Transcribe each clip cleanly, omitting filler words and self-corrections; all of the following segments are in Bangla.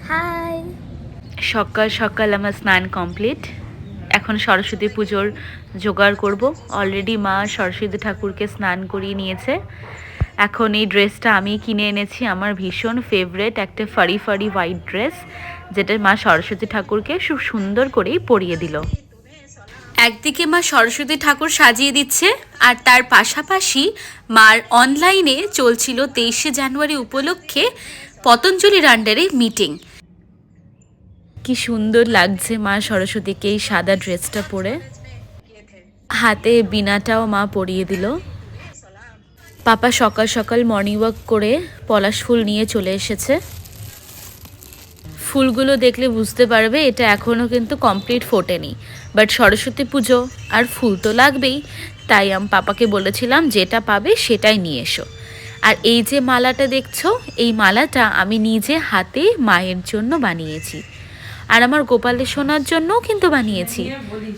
হাই, সকাল সকাল আমার স্নান কমপ্লিট। এখন সরস্বতী পুজোর জোগাড় করব। অলরেডি মা সরস্বতী ঠাকুরকে স্নান করিয়ে নিয়েছে। এখন এই ড্রেসটা আমি কিনে এনেছি, আমার ভীষণ ফেভারেট একটা ফারি ফারি হোয়াইট ড্রেস, যেটা মা সরস্বতী ঠাকুরকে খুব সুন্দর করেই পরিয়ে দিল। একদিকে মা সরস্বতী ঠাকুর সাজিয়ে দিচ্ছে, আর তার পাশাপাশি মার অনলাইনে চলছিল 23শে জানুয়ারি উপলক্ষে পতঞ্জলির আন্ডারে মিটিং। কি সুন্দর লাগছে মা সরস্বতীকে এই সাদা ড্রেসটা পরে। হাতে বীণাটাও মা পরিয়ে দিল। পাপা সকাল সকাল মর্নিং ওয়াক করে পলাশ ফুল নিয়ে চলে এসেছে। ফুলগুলো দেখলে বুঝতে পারবে এটা এখনও কিন্তু কমপ্লিট ফোটেনি, বাট সরস্বতী পুজো আর ফুল তো লাগবেই। তাই আমি পাপাকে বলেছিলাম যেটা পাবে সেটাই নিয়ে এসো। আর এই যে মালাটা দেখছো, এই মালাটা আমি নিজে হাতে মায়ের জন্য বানিয়েছি, আর আমার গোপালের সোনার জন্যও কিন্তু বানিয়েছি,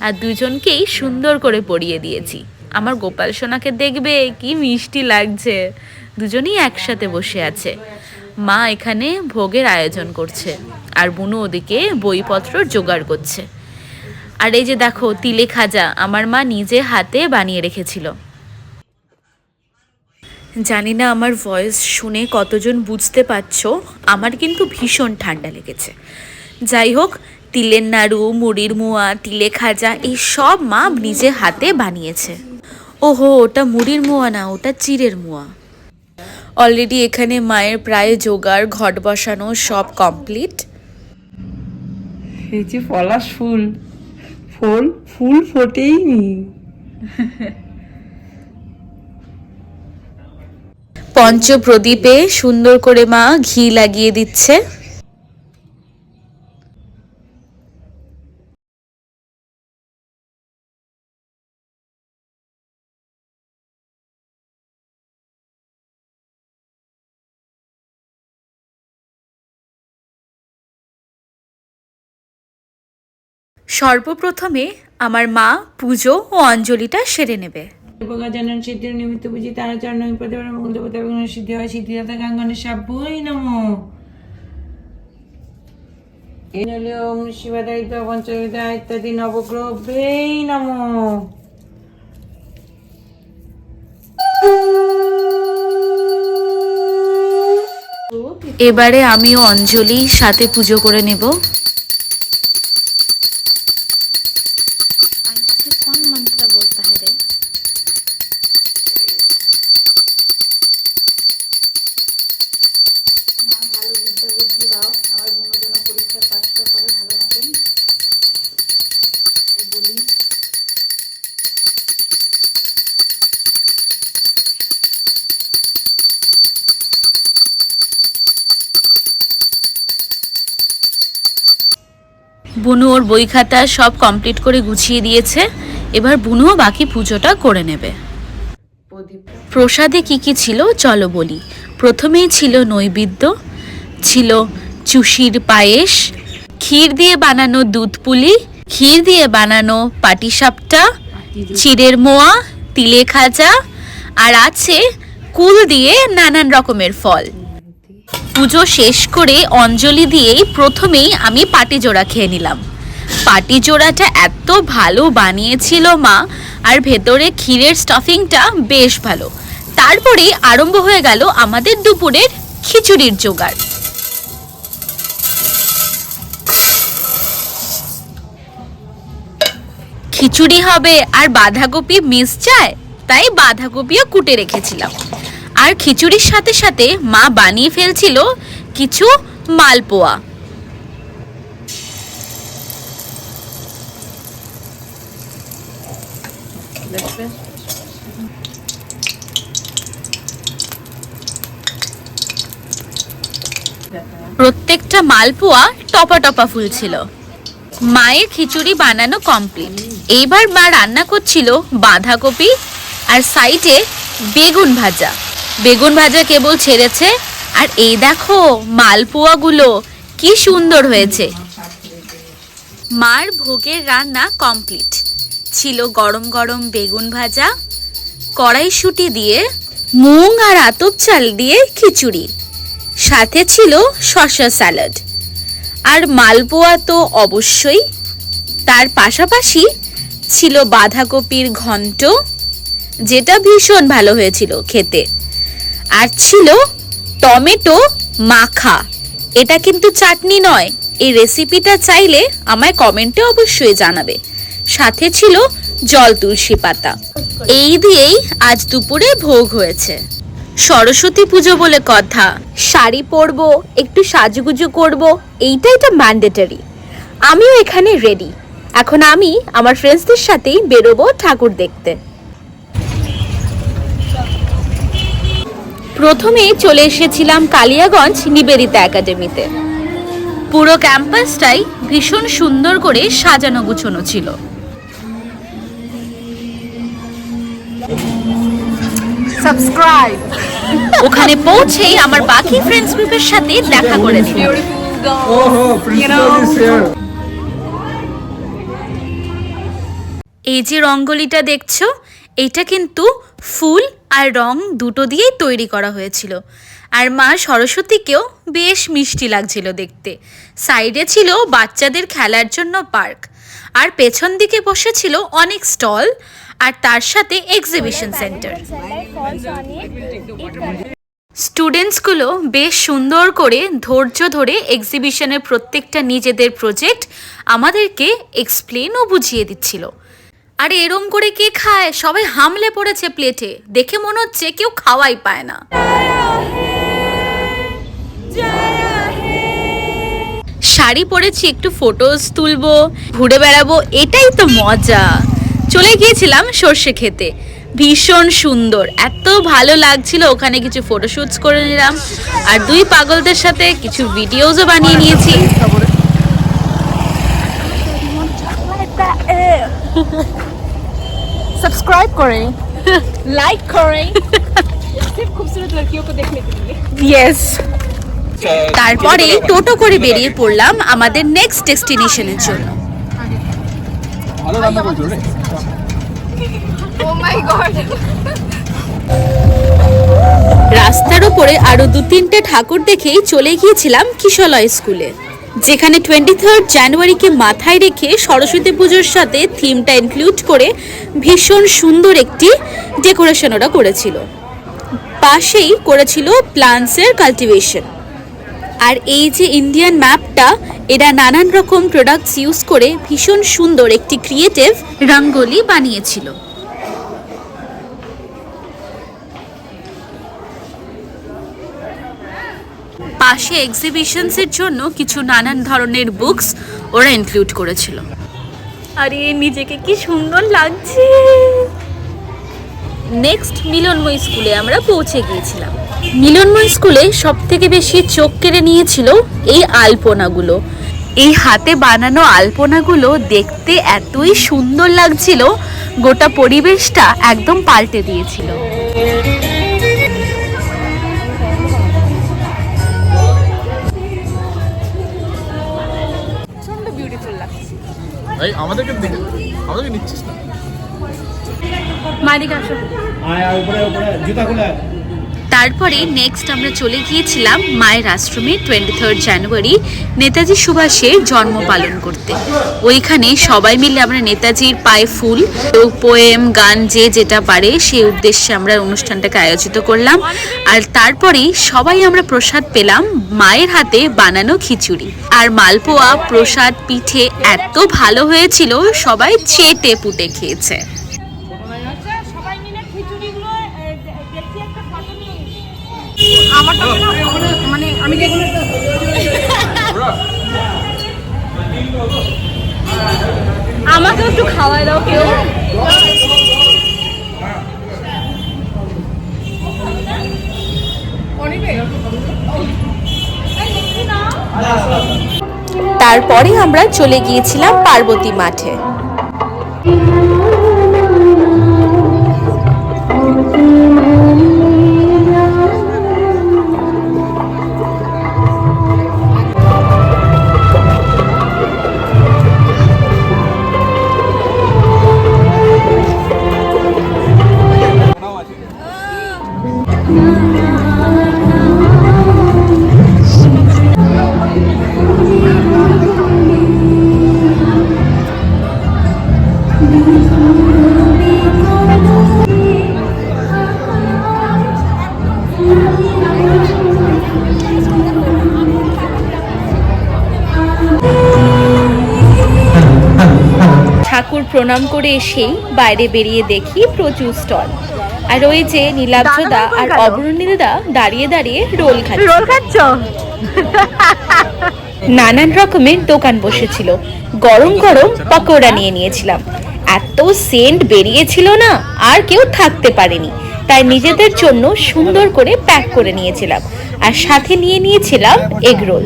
আর দুজনকেই সুন্দর করে পরিয়ে দিয়েছি। আমার গোপাল সোনাকে দেখবে কি মিষ্টি লাগছে, দুজনেই একসাথে বসে আছে। মা এখানে ভোগের আয়োজন করছে, আর বুনু ওদিকে বইপত্র জোগাড় করছে। আর এই যে দেখো তিলে খাজা আমার মা নিজে হাতে বানিয়ে রেখেছিল। জানি না আমার ভয়েস শুনে কতজন বুঝতে পারছো, আমার কিন্তু ভীষণ ঠান্ডা লেগেছে। যাই হোক, তিলের নাড়ু, মুড়ির মোয়া, তিলে খাজা এই সব মা নিজে হাতে বানিয়েছে। ওহো, ওটা মুড়ির মোয়া না, ওটা চিড়ের মোয়া। অলরেডি এখানে মায়ের প্রায় জোগাড়, ঘট বসানো সব কমপ্লিট। এই যে পলাশ ফুল, ফুল ফুল ফোটেইনি। পঞ্চপ্রদীপে সুন্দর করে মা ঘি লাগিয়ে দিচ্ছে। সর্বপ্রথমে আমার মা পুজো ও অঞ্জলিটা সেরে নেবে। জানান সিদ্ধির নিমিত্ত বুঝি তারা চরণ প্রতিবার মঙ্গল দেবতা সিদ্ধি হয়, সিদ্ধিদাতা গাঙ্গনে সাবই নমো। ওম শিবাদায়িত পঞ্চবিদা ইত্যাদি নবগ্রহেই নমো। এবারে আমিও অঞ্জলি সাথে পুজো করে নেব। কোন মন্ত্র বলতে হয় রে? মা ভালো বিদ্যা বুদ্ধি দাও, আমার বোনের জন্য পরীক্ষায় পাসটা করে ভালো মতন বলি। বুনু ওর বই খাতা সব কমপ্লিট করে গুছিয়ে দিয়েছে। এবার বুনুও বাকি পুজোটা করে নেবে। প্রসাদে কি কি ছিল চলো বলি। প্রথমেই ছিল নৈবেদ্য, ছিল চুষির পায়েস, ক্ষীর দিয়ে বানানো দুধ পুলি, ক্ষীর দিয়ে বানানো পাটিসাপটা, চিড়ের মোয়া, তিলে খাজা, আর আছে কুল দিয়ে নানান রকমের ফল। পুজো শেষ করে অঞ্জলি দিয়েই প্রথমেই আমি পাটি জোড়া খেয়ে নিলাম। পাটি জোড়াটা এত ভালো বানিয়েছিল মা, আর ভেতরে ক্ষীরের স্টাফিংটা বেশ ভালো। তারপরে আরম্ভ হয়ে গেল আমাদের দুপুরের খিচুড়ির জোগাড়। খিচুড়ি হবে আর বাঁধাকপি মিস চায়, তাই বাঁধাকপিও কুটে রেখেছিলাম। আর খিচুড়ির সাথে সাথে মা বানিয়ে ফেলছিল কিছু মালপোয়া। প্রত্যেকটা মালপোয়া টপা টপা ফুলছিল। মায়ের খিচুড়ি বানানো কমপ্লিট। এইবার মা রান্না করছিল বাঁধাকপি আর সাইডে বেগুন ভাজা। বেগুন ভাজা কেবল ছেড়েছে, আর এই দেখো মালপোয়াগুলো কি সুন্দর হয়েছে। মার ভোগের রান্না কমপ্লিট। ছিল গরম গরম বেগুন ভাজা, কড়াইশুঁটি দিয়ে মুগ আর আতপ চাল দিয়ে খিচুড়ি, সাথে ছিল শসা স্যালাড, আর মালপোয়া তো অবশ্যই। তার পাশাপাশি ছিল বাঁধাকপির ঘন্ট, যেটা ভীষণ ভালো হয়েছিল খেতে। আর ছিল টমেটো মাখা। এটা কিন্তু চাটনি নয়, এই রেসিপিটা চাইলে আমায় কমেন্টে অবশ্যই জানাবে। সাথে ছিল জল তুলসী পাতা। এই দিয়েই আজ দুপুরে ভোগ হয়েছে। সরস্বতী পুজো বলে কথা, শাড়ি পরবো, একটু সাজুগুজু করব, এইটাই তো ম্যান্ডেটরি। আমিও এখানে রেডি। এখন আমি আমার ফ্রেন্ডসদের সাথেই বেরোবো ঠাকুর দেখতে। প্রথমে চলে এসেছিলাম কালিয়াগঞ্জ নিবেদিতা একাডেমিতে। পুরো ক্যাম্পাসটাই ভীষণ সুন্দর করে সাজানো গুছানো ছিল। সাবস্ক্রাইব। ওখানে পৌঁছেই আমার বাকি ফ্রেন্ডস গ্রুপের সাথে দেখা করে দিলাম। এই যে রঙ্গোলিটা দেখছো, এটা কিন্তু ফুল আর রং দুটো দিয়েই তৈরি করা হয়েছিল। আর মা সরস্বতীকেও বেশ মিষ্টি লাগছিল দেখতে। সাইডে ছিল বাচ্চাদের খেলার জন্য পার্ক, আর পেছন দিকে বসেছিল অনেক স্টল, আর তার সাথে এক্সিবিশন সেন্টার। স্টুডেন্টসগুলো বেশ সুন্দর করে ধৈর্য ধরে এক্সিবিশনের প্রত্যেকটা নিজেদের প্রজেক্ট আমাদেরকে এক্সপ্লেন ও বুঝিয়ে দিচ্ছিল। আর এরম করে কে খায়, সবাই হামলে পড়েছে প্লেটে, দেখে মনে হচ্ছে কেউ খাওয়াই পায় না। শাড়ি পরেছি, একটু ফটোজ তুলবো, ঘুরে বেড়াবো, এটাই তো মজা। চলে গিয়েছিলাম সর্ষে খেতে, ভীষণ সুন্দর, এত ভালো লাগছিল। ওখানে কিছু ফটোশুটস করে নিলাম, আর দুই পাগলদের সাথে কিছু ভিডিওজও বানিয়ে নিয়েছি। सब्सक्राइब करें, लाइक करें, सिर्फ खूबसूरत लड़कियों को देखने के लिए। ইয়েস। তারপরে টোটো করে বেরিয়ে পড়লাম আমাদের নেক্সট ডেস্টিনেশনের জন্য। Oh my God! রাস্তার উপরে আরো 2-3টে ঠাকুর দেখেই চলে গিয়েছিলাম কিশলয় স্কুলে, যেখানে 23 জানুয়ারিকে মাথায় রেখে সরস্বতী পুজোর সাথে থিমটা ইনক্লুড করে ভীষণ সুন্দর একটি ডেকোরেশন ওরা করেছিল। পাশেই করেছিল প্লান্টসের কাল্টিভেশন। আর এই যে ইন্ডিয়ান ম্যাপটা, এরা নানান রকম প্রোডাক্টস ইউজ করে ভীষণ সুন্দর একটি ক্রিয়েটিভ রঙ্গোলি বানিয়েছিল। পাশে এক্সিবিশনসের জন্য কিছু নানান ধরনের বুকস ওরা ইনক্লুড করেছিল। আরে নিজেকে কি সুন্দর লাগছে। নেক্সট মিলনময় স্কুলে আমরা পৌঁছে গিয়েছিলাম। মিলনময় স্কুলে সব থেকে বেশি চোখ কেড়ে নিয়েছিল এই আলপনাগুলো। এই হাতে বানানো আলপনাগুলো দেখতে এতই সুন্দর লাগছিল, গোটা পরিবেশটা একদম পাল্টে দিয়েছিল। ভাই আমাদেরকে দেখে আমাদেরকে নিচ্ছিস না। মাদিকে আসো। তারপরে নেক্সট আমরা চলে গিয়েছিলাম মায়ের আশ্রমে 23 জানুয়ারি নেতাজি সুভাষের জন্ম পালন করতে। ওইখানে সবাই মিলে আমরা নেতাজির পায়ে ফুল ও পোয়েম গান যে যেটা পারে সেই উদ্দেশ্যে আমরা অনুষ্ঠানটাকে আয়োজিত করলাম। আর তারপরেই সবাই আমরা প্রসাদ পেলাম মায়ের হাতে বানানো খিচুড়ি আর মালপোয়া। প্রসাদ পিঠে এত ভালো হয়েছিল, সবাই চেটে পুটে খেয়েছে। মানে আমি আমাকে একটু খাওয়াই দাও কেউ। তারপরে আমরা চলে গিয়েছিলাম পার্বতী মাঠে। প্রণাম করে এসেই বাইরে বেরিয়ে দেখি প্রচুর স্টল। আর ওই যে নীলাব্জদা আর অবরণীদা দাঁড়িয়ে দাঁড়িয়ে রোল খাচ্ছে। রোল খাচ্ছ? নানান রকমের দোকান বসেছিল, গরম গরম পকোড়া নিয়ে নিয়েছিলাম। এত সেন্ট বেরিয়েছিল না, আর কেউ থাকতে পারেনি, তাই নিজেদের জন্য সুন্দর করে প্যাক করে নিয়েছিলাম। আর সাথে নিয়ে নিয়েছিলাম এগ রোল।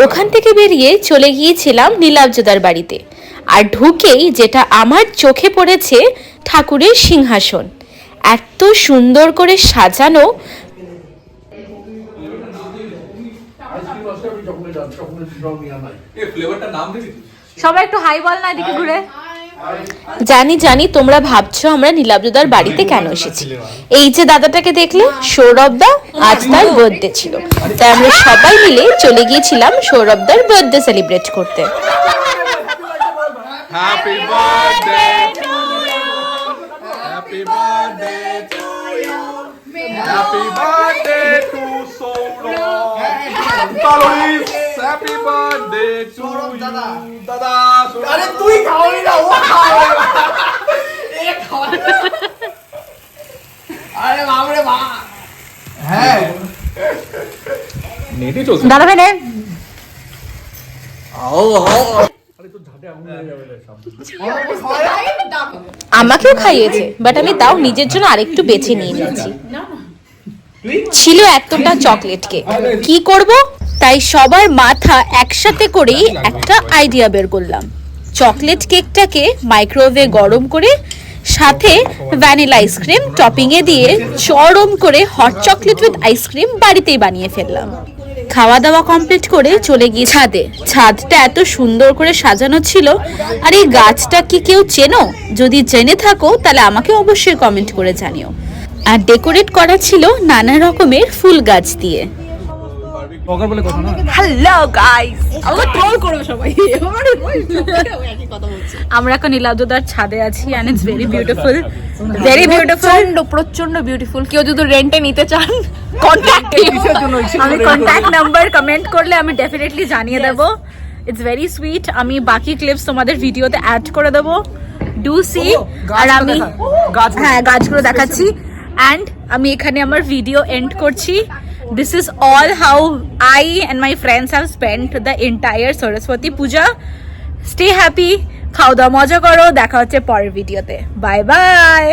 ওখান থেকে বেরিয়ে চলে গিয়েছিলাম নীলাব্জদার বাড়িতে। আর ঢুকেই যেটা আমার চোখে পড়েছে, ঠাকুরের সিংহাসন এত সুন্দর করে সাজানো। সবাই একটু হাই বল না এদিকে ঘুরে। জানি জানি তোমরা ভাবছো আমরা নীলাব্জদার বাড়িতে কেন এসেছি। এই যে দাদাটাকে দেখলে, সৌরভদা, আজ তার বার্থডে ছিল, তাই আমরা সবাই মিলে চলে গিয়েছিলাম সৌরভদার বার্থডে সেলিব্রেট করতে। Happy birthday to you, happy birthday to you, happy birthday to Sourav, তালুরিস, হ্যাপি বার্থডে টু ইউ দাদা। আরে তুই খাওয়াবি না, ও খাওয়াবে। এ খাওয়াবে। আরে বাপ রে বাপ। হ্যাঁ নেটে চলছে দাদা ভাই নে। আমাকেও খাইয়েছে, বাট আমি তাও নিজের জন্য আরেকটু বেছে নিয়ে নিয়েছি। ছিল এতটা চকলেট কেক, কি করব? তাই সবার মাথা একসাথে করেই একটা আইডিয়া বের করলাম। চকলেট কেকটাকে মাইক্রোওয়েভে গরম করে সাথে ভ্যানিলা আইসক্রিম টপিংয়ে দিয়ে চরম করে হট চকলেট উইথ আইসক্রিম বাড়িতেই বানিয়ে ফেললাম। খাওয়া দাওয়া কমপ্লিট করে চলে গিয়ে ছাদে। ছাদটা এত সুন্দর করে সাজানো ছিল। আর এই গাছটা কি কেউ চেনো? যদি জেনে থাকো তাহলে আমাকে অবশ্যই কমেন্ট করে জানিও। আর ডেকোরেট করা ছিল নানা রকমের ফুল গাছ দিয়ে। হ্যালো গাইস, আমাকে ট্রোল করো সবাই। আমরা এখন নীলাব্জদার ছাদে আছি and it's very beautiful, very beautiful, প্রচন্ড বিউটিফুল। কেউ যদি রেন্টে নিতে চান কন্টাক্ট, আমি কন্টাক্ট নাম্বার কমেন্ট করলে আমি ডেফিনেটলি জানিয়ে দেব। It's very sweet. আমি বাকি ক্লিপস তোমাদের ভিডিওতে অ্যাড করে দেবো, ডু সি। আর আমি হ্যাঁ গাছগুলো দেখাচ্ছি। অ্যান্ড আমি এখানে আমার ভিডিও এন্ড করছি। This is all how I and my friends have spent the entire Saraswati Puja. Stay happy, খাওয়া দাওয়া মজা করো, দেখা হচ্ছে পরের ভিডিওতে। Bye bye.